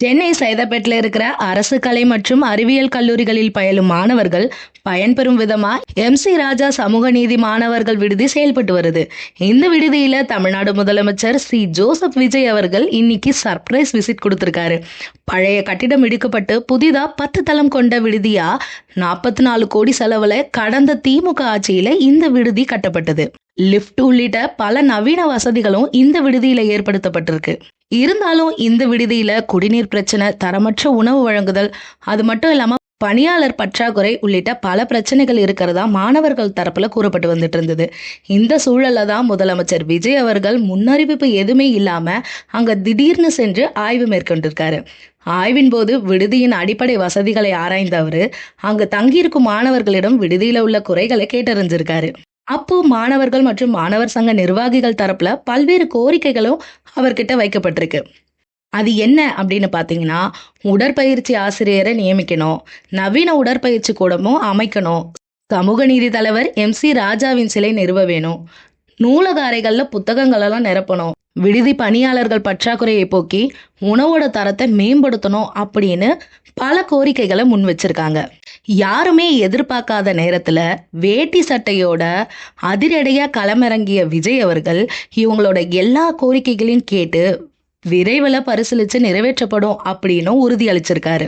சென்னை சைதாப்பேட்டில் இருக்கிற அரசு கலை மற்றும் அறிவியல் கல்லூரிகளில் பயிலும் மாணவர்கள் பயன்பெறும் விதமா MC ராஜா சமூக நீதி மாணவர்கள் விடுதி செயல்பட்டு வருது. இந்த விடுதியில தமிழ்நாடு முதலமைச்சர் ஜோசப் விஜய் அவர்கள் இன்னைக்கு சர்ப்ரைஸ் விசிட் கொடுத்திருக்காரு. பழைய கட்டிடம் இடிக்கப்பட்டு புதிதா 10 தளம் கொண்ட விடுதியா 44 கோடி செலவுல கடந்த திமுக ஆட்சியில இந்த விடுதி கட்டப்பட்டது. லிப்ட் உள்ளிட்ட பல நவீன வசதிகளும் இந்த விடுதியில ஏற்படுத்தப்பட்டிருக்கு. இருந்தாலும் இந்த விடுதியில குடிநீர் பிரச்சனை, தரமற்ற உணவு வழங்குதல், அது மட்டும் இல்லாம பணியாளர் பற்றாக்குறை உள்ளிட்ட பல பிரச்சனைகள் இருக்கிறதா மாணவர்கள் தரப்புல கூறப்பட்டு வந்துட்டு இருந்தது. இந்த சூழல்ல தான் முதலமைச்சர் விஜய் அவர்கள் முன்னறிவிப்பு எதுவுமே இல்லாம அங்க திடீர்னு சென்று ஆய்வு மேற்கொண்டிருக்காரு. ஆய்வின் போது விடுதியின் அடிப்படை வசதிகளை ஆராய்ந்த அவரு அங்கு தங்கியிருக்கும் மாணவர்களிடம் விடுதியில உள்ள குறைகளை கேட்டறிஞ்சிருக்காரு. அப்போ மாணவர்கள் மற்றும் மாணவர் சங்க நிர்வாகிகள் தரப்புல பல்வேறு கோரிக்கைகளும் அவர்கிட்ட வைக்கப்பட்டிருக்கு. அது என்ன அப்படின்னு பார்த்தீங்கன்னா, உடற்பயிற்சி ஆசிரியரை நியமிக்கணும், நவீன உடற்பயிற்சி கூடமும் அமைக்கணும், சமூக நீதி தலைவர் MC ராஜாவின் சிலை நிறுவ வேணும், நூலக அறைகள்ல புத்தகங்கள் எல்லாம் நிரப்பணும், விடுதி பணியாளர்கள் பற்றாக்குறையை போக்கி உணவோட தரத்தை மேம்படுத்தணும் அப்படின்னு பல கோரிக்கைகளை முன் வச்சிருக்காங்க. யாருமே எதிர்பார்க்காத நேரத்துல வேட்டி சட்டையோட அதிரடியா களமிறங்கிய விஜய் அவர்கள் இவங்களோட எல்லா கோரிக்கைகளையும் கேட்டு விரைவில் பரிசீலிச்சு நிறைவேற்றப்படும் அப்படின்னு உறுதியளிச்சிருக்காரு.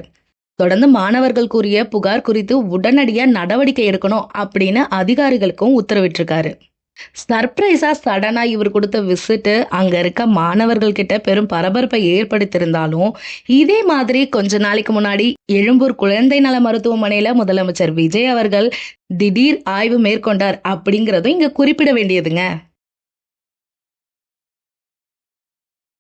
தொடர்ந்து மாணவர்கள் கூறிய புகார் குறித்து உடனடியா நடவடிக்கை எடுக்கணும் அப்படின்னு அதிகாரிகளுக்கும் உத்தரவிட்டிருக்காரு. சர்ப்ரைஸா சடனா இவர் கொடுத்த விசிட்டு அங்க இருக்க மாணவர்கள் கிட்ட பெரும் பரபரப்பை ஏற்படுத்தியிருந்தாலும், இதே மாதிரி கொஞ்ச நாளைக்கு முன்னாடி எழும்பூர் குழந்தை நல மருத்துவமனையில முதலமைச்சர் விஜய் அவர்கள் திடீர் ஆய்வு மேற்கொண்டார் அப்படிங்கறதும் இங்க குறிப்பிட வேண்டியதுங்க.